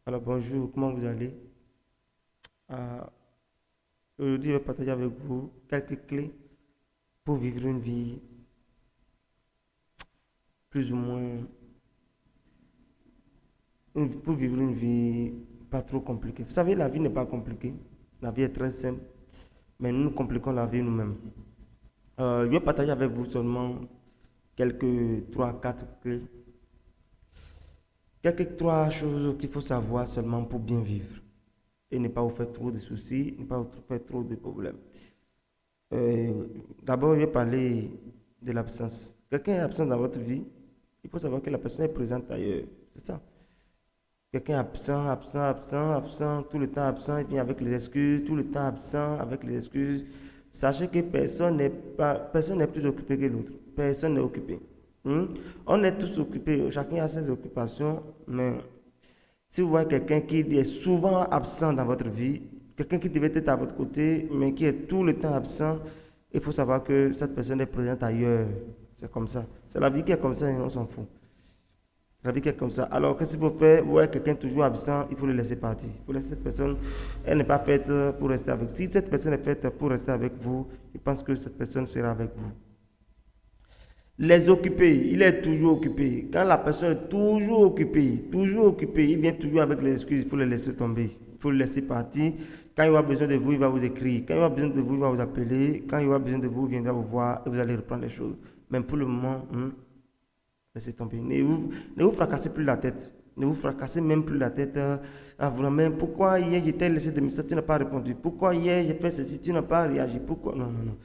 Alors bonjour, comment vous allez? Euh, Aujourd'hui, je vais partager avec vous quelques clés pour vivre une vie plus ou moins, pour vivre une vie pas trop compliquée. Vous savez, la vie n'est pas compliquée. La vie est très simple, mais nous nous compliquons la vie nous-mêmes. Je vais partager avec vous seulement quelques 3 4 clés, quelques 3 choses qu'il faut savoir seulement pour bien vivre et ne pas vous faire trop de soucis, ne pas vous faire trop de problèmes. Euh, D'abord, je vais parler de l'absence. Quelqu'un est absent dans votre vie, il faut savoir que la personne est présente ailleurs. C'est ça. Quelqu'un est absent, absent, absent, absent, tout le temps absent, il vient avec les excuses, tout le temps absent avec les excuses. Sachez que personne n'est plus occupé que l'autre. Personne n'est occupé. Hmm? On est tous occupés, chacun a ses occupations, mais si vous voyez quelqu'un qui est souvent absent dans votre vie, quelqu'un qui devait être à votre côté, mais qui est tout le temps absent, il faut savoir que cette personne est présente ailleurs. C'est comme ça. C'est la vie qui est comme ça et on s'en fout. La vie qui est comme ça. Alors, qu'est-ce qu'il faut faire? Vous voyez quelqu'un toujours absent, il faut le laisser partir. Il faut laisser cette personne, elle n'est pas faite pour rester avec vous. Si cette personne est faite pour rester avec vous, je pense que cette personne sera avec vous. Les occuper, il est toujours occupé. Quand la personne est toujours occupé, il vient toujours avec les excuses, il faut le laisser tomber. Il faut le laisser partir. Quand il aura besoin de vous, il va vous écrire. Quand il aura besoin de vous, il va vous appeler. Quand il aura besoin de vous, il viendra vous voir et vous allez reprendre les choses. Mais pour le moment, laissez tomber. Ne vous fracassez plus la tête. Ne vous fracassez même plus la tête. Ah, vraiment, pourquoi hier j'étais laissé de message, tu n'as pas répondu? Pourquoi hier j'ai fait ceci, tu n'as pas réagi? Pourquoi? Non, non, non.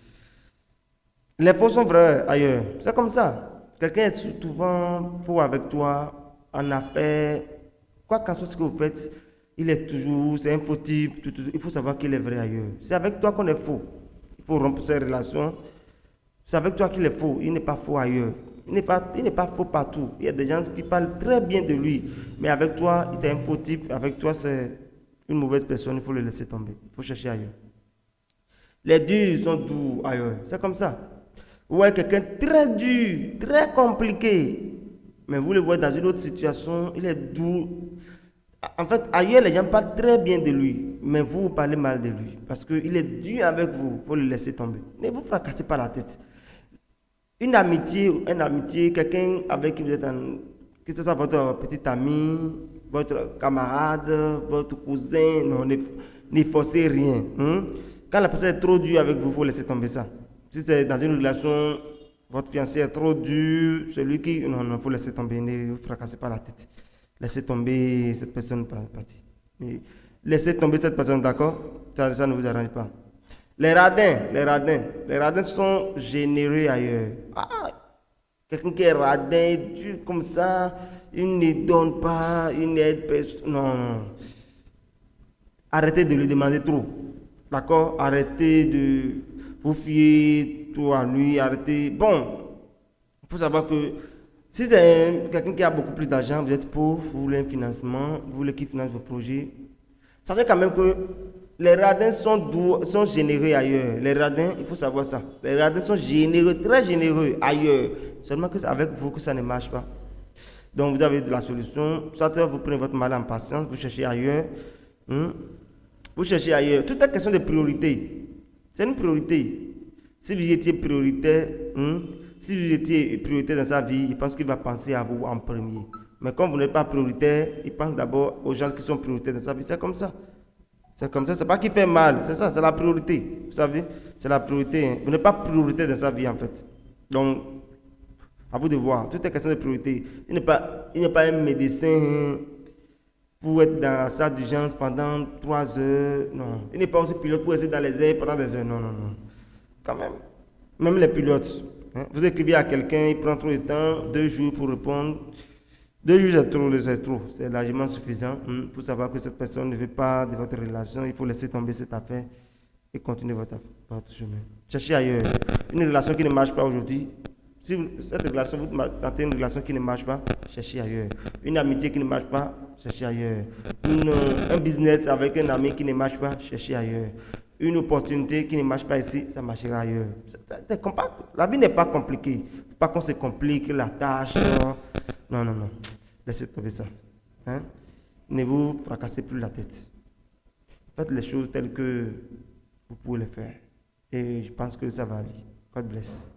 Les faux sont vrais ailleurs. C'est comme ça. Quelqu'un est souvent faux avec toi en affaires. Quoi qu'en soit ce que vous faites, il est toujours, c'est un faux type. Il faut savoir qu'il est vrai ailleurs. C'est avec toi qu'on est faux. Il faut rompre ces relations. C'est avec toi qu'il est faux. Il n'est pas faux ailleurs. Il n'est pas faux partout. Il y a des gens qui parlent très bien de lui. Mais avec toi, il est un faux type. Avec toi, c'est une mauvaise personne. Il faut le laisser tomber. Il faut chercher ailleurs. Les durs sont doux ailleurs. C'est comme ça. Vous voyez quelqu'un très dur, très compliqué. Mais vous le voyez dans une autre situation, il est doux. En fait, ailleurs, les gens parlent très bien de lui. Mais vous, vous parlez mal de lui. Parce qu'il est dur avec vous. Il faut le laisser tomber. Ne vous fracassez pas la tête. Une amitié, quelqu'un avec qui vous êtes en, que ce soit votre petit ami, votre camarade, votre cousin, non, ne forcez rien. Quand la personne est trop dure avec vous, il faut laisser tomber ça. Si c'est dans une relation, votre fiancé est trop dur, celui qui, non, non, il faut laisser tomber, ne vous fracassez pas la tête. Laissez tomber cette personne partie. Laissez tomber cette personne, d'accord? Ça ne vous arrange pas. Les radins sont généreux ailleurs. Ah, quelqu'un qui est radin, dur comme ça, il ne donne pas, il n'aide personne. Non, non. Arrêtez de lui demander trop. D'accord? Arrêtez de vous fier tout à lui. Arrêtez. Bon, il faut savoir que si c'est quelqu'un qui a beaucoup plus d'argent, vous êtes pauvre, vous voulez un financement, vous voulez qu'il finance vos projets. Sachez quand même que les radins sont généreux ailleurs. Les radins, il faut savoir ça. Les radins sont généreux, très généreux ailleurs. Seulement que c'est avec vous que ça ne marche pas. Donc vous avez de la solution. Soit vous prenez votre mal en patience, vous cherchez ailleurs. Hmm? Vous cherchez ailleurs. Tout est question de priorité. C'est une priorité. Si vous étiez prioritaire, si vous étiez prioritaire dans sa vie, il pense qu'il va penser à vous en premier. Mais comme vous n'êtes pas prioritaire, il pense d'abord aux gens qui sont prioritaires dans sa vie. C'est comme ça. C'est comme ça. C'est pas qu'il fait mal. C'est ça, c'est la priorité. Vous savez, c'est la priorité. Hein. Vous n'êtes pas prioritaire dans sa vie en fait. Donc, à vous de voir. Tout est question de priorité. Il n'est pas un médecin hein, pour être dans la salle d'urgence pendant 3 heures. Non. Il n'est pas aussi pilote pour rester dans les airs pendant des heures. Non, non, non. Quand même. Même les pilotes. Hein. Vous écrivez à quelqu'un, il prend trop de temps, 2 jours pour répondre. 2 jours, c'est trop, c'est trop. C'est largement suffisant pour savoir que cette personne ne veut pas de votre relation. Il faut laisser tomber cette affaire et continuer votre chemin. Cherchez ailleurs. Une relation qui ne marche pas aujourd'hui. Si cette relation, vous tentez une relation qui ne marche pas, cherchez ailleurs. Une amitié qui ne marche pas, cherchez ailleurs. Un business avec un ami qui ne marche pas, cherchez ailleurs. Une opportunité qui ne marche pas ici, ça marchera ailleurs. La vie n'est pas compliquée. C'est pas qu'on se complique la tâche. Non, non, non. Laissez tomber ça. Hein? Ne vous fracassez plus la tête. Faites les choses telles que vous pouvez les faire. Et je pense que ça va aller. God bless.